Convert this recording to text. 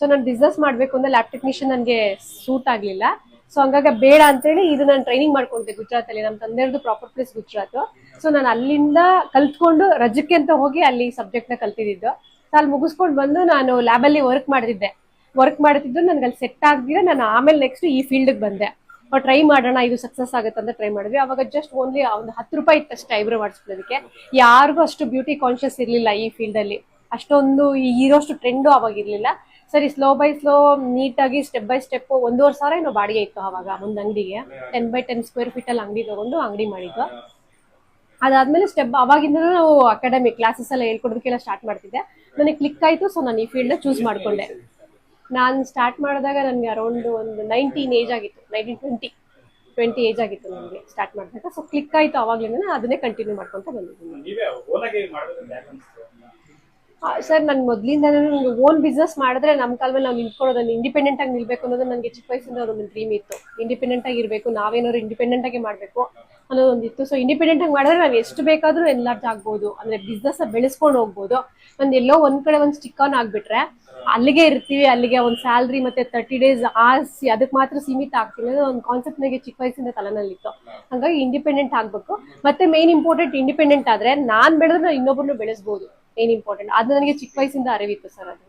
So ನಾನು business ಮಾಡ್ಬೇಕು ಅಂದ್ರೆ ಲ್ಯಾಬ್ ಟೆಕ್ನಿಷಿಯನ್ ನನಗೆ ಸೂಟ್ ಆಗ್ಲಿಲ್ಲ. ಸೊ ಹಂಗಾಗಿ ಬೇಡ ಅಂತೇಳಿ ಇದು ನಾನು ಟ್ರೈನಿಂಗ್ ಮಾಡ್ಕೊಂಡಿದ್ದೆ ಗುಜರಾತ್ ಅಲ್ಲಿ. ನಮ್ಮ ತಂದೆಯವ್ರದ್ದು ಪ್ರಾಪರ್ ಪ್ಲೇಸ್ ಗುಜರಾತ್. ಸೊ ನಾನು ಅಲ್ಲಿಂದ ಕಲ್ತ್ಕೊಂಡು ರಜಕ್ಕೆ ಅಂತ ಹೋಗಿ ಅಲ್ಲಿ ಸಬ್ಜೆಕ್ಟ್ ನ ಕಲ್ತಿದ್ದು. ಅಲ್ಲಿ ಮುಗಿಸ್ಕೊಂಡು ಬಂದು ನಾನು ಲ್ಯಾಬ್ ಅಲ್ಲಿ ವರ್ಕ್ ಮಾಡ್ತಿದ್ದು ನನ್ಗೆ ಅಲ್ಲಿ ಸೆಟ್ ಆಗ್ದಿರ ನಾನು ಆಮೇಲೆ ನೆಕ್ಸ್ಟ್ ಈ ಫೀಲ್ಡ್ ಬಂದೆ. ಟ್ರೈ ಮಾಡೋಣ ಇದು ಸಕ್ಸಸ್ ಆಗುತ್ತೆ ಅಂತ ಟ್ರೈ ಮಾಡಿದ್ವಿ. ಅವಾಗ ಜಸ್ಟ್ ಓನ್ಲಿ ಒಂದು 10 ರೂಪಾಯಿ ಇತ್ತಷ್ಟೇ ಐಬ್ರೋ ಮಾಡಿಸ್ಕೊಳ್ಳೋದಕ್ಕೆ. ಯಾರಿಗೂ ಅಷ್ಟು ಬ್ಯೂಟಿ ಕಾನ್ಶಿಯಸ್ ಇರ್ಲಿಲ್ಲ ಈ ಫೀಲ್ಡ್ ಅಲ್ಲಿ. ಅಷ್ಟೊಂದು ಇರೋಷ್ಟು ಟ್ರೆಂಡು ಅವಾಗ ಇರ್ಲಿಲ್ಲ. ಸರಿ ಸ್ಲೋ ಬೈ ಸ್ಲೋ ನೀಟಾಗಿ ಸ್ಟೆಪ್ ಬೈ ಸ್ಟೆಪ್ 1,500 ಏನೋ ಬಾಡಿಗೆ ಇತ್ತು ಅವಾಗ ಒಂದು ಅಂಗಡಿಗೆ. 10x10 ಸ್ಕ್ವೇರ್ ಫೀಟ್ ಅಲ್ಲಿ ಅಂಗಡಿ ತಗೊಂಡು ಅಂಗಡಿ ಮಾಡಿದ್ದು. ಅದಾದ್ಮೇಲೆ ಸ್ಟೆಪ್ ಅವಾಗಿಂದ ನಾವು ಅಕಾಡೆಮಿ ಕ್ಲಾಸಸ್ ಎಲ್ಲ ಹೇಳ್ಕೊಡೋದಕ್ಕೆಲ್ಲ ಸ್ಟಾರ್ಟ್ ಮಾಡ್ತಿದ್ದೆ. ನನಗೆ ಕ್ಲಿಕ್ ಆಯ್ತು. ಸೊ ನಾನು ಈ ಫೀಲ್ಡ್ ಚೂಸ್ ಮಾಡ್ಕೊಂಡೆ. ನಾನು ಸ್ಟಾರ್ಟ್ ಮಾಡಿದಾಗ ನನಗೆ ಅರೌಂಡ್ ಒಂದು 19 ಏಜ್ ಆಗಿತ್ತು. 20 ಏಜ್ ಆಗಿತ್ತು ನನಗೆ ಸ್ಟಾರ್ಟ್ ಮಾಡಿದಾಗ. ಸೊ ಕ್ಲಿಕ್ ಆಯ್ತು ಅವಾಗ್ಲಿಂದ ಅದನ್ನೇ ಕಂಟಿನ್ಯೂ ಮಾಡ್ಕೊಂತ ಬಂದಿದ್ದೀನಿ. ಸರ್ ನನ್ ಮೊದ್ಲಿಂದ ಓನ್ ಬಿಸ್ನೆಸ್ ಮಾಡಿದ್ರೆ ನಮ್ ಕಾಲ ಮೇಲೆ ನಾವು ನಿಂತ್ಕೊಳ್ಳೋದನ್ನ ಇಂಡಿಪೆಂಡೆಂಟ್ ಆಗಿ ನಿಲ್ಬೇಕು ಅನ್ನೋದು ನನಗೆ ಚಿಕ್ಕ ವಯಸ್ಸಿಂದ ಒಂದು ಡ್ರೀಮ್ ಇತ್ತು. ಇಂಡಿಪೆಂಡೆಂಟ್ ಆಗಿ ಇರಬೇಕು, ನಾವೇನಾದ್ರು ಇಂಡಿಪೆಂಡೆಂಟ್ ಆಗಿ ಮಾಡ್ಬೇಕು ಅನ್ನೋದೊಂದಿತ್ತು. ಸೊ ಇಂಡಿಪೆಂಡೆಂಟ್ ಆಗಿ ಮಾಡಿದ್ರೆ ನಾವು ಎಷ್ಟು ಬೇಕಾದ್ರೂ ಎನ್ಲಾರ್ಜ್ ಆಗ್ಬೋದು, ಅಂದ್ರೆ ಬಿಸ್ನೆಸ್ ಬೆಳೆಸ್ಕೊಂಡು ಹೋಗ್ಬೋದು. ಎಲ್ಲೋ ಒಂದ್ ಕಡೆ ಒಂದು ಸ್ಟಿಕ್ ಆನ್ ಆಗ್ಬಿಟ್ರೆ ಅಲ್ಲಿಗೆ ಇರ್ತೀವಿ, ಅಲ್ಲಿಗೆ ಒಂದು ಸ್ಯಾಲ್ರಿ ಮತ್ತೆ 30 ಡೇಸ್ ಅದಕ್ಕೆ ಮಾತ್ರ ಸೀಮಿತ ಆಗ್ತೀವಿ ಅನ್ನೋ ಒಂದು ಕಾನ್ಸೆಪ್ಟ್ ನನಗೆ ಚಿಕ್ಕ ವಯಸ್ಸಿಂದ ತಲೆನಲ್ಲಿತ್ತು. ಹಾಗಾಗಿ ಇಂಡಿಪೆಂಡೆಂಟ್ ಆಗ್ಬೇಕು. ಮತ್ತೆ ಮೇನ್ ಇಂಪಾರ್ಟೆಂಟ್, ಇಂಡಿಪೆಂಡೆಂಟ್ ಆದ್ರೆ ನಾನ್ ಬೆಳೆದ್ರೆ ನಾನು ಇನ್ನೊಬ್ಬರನ್ನು ಬೆಳೆಸಬಹುದು. ಮೇನ್ ಇಂಪಾರ್ಟೆಂಟ್ ಅದು ನನಗೆ ಚಿಕ್ಕ ವಯಸ್ಸಿಂದ ಅರಿವಿತ್ತು ಸರ್. ಅದು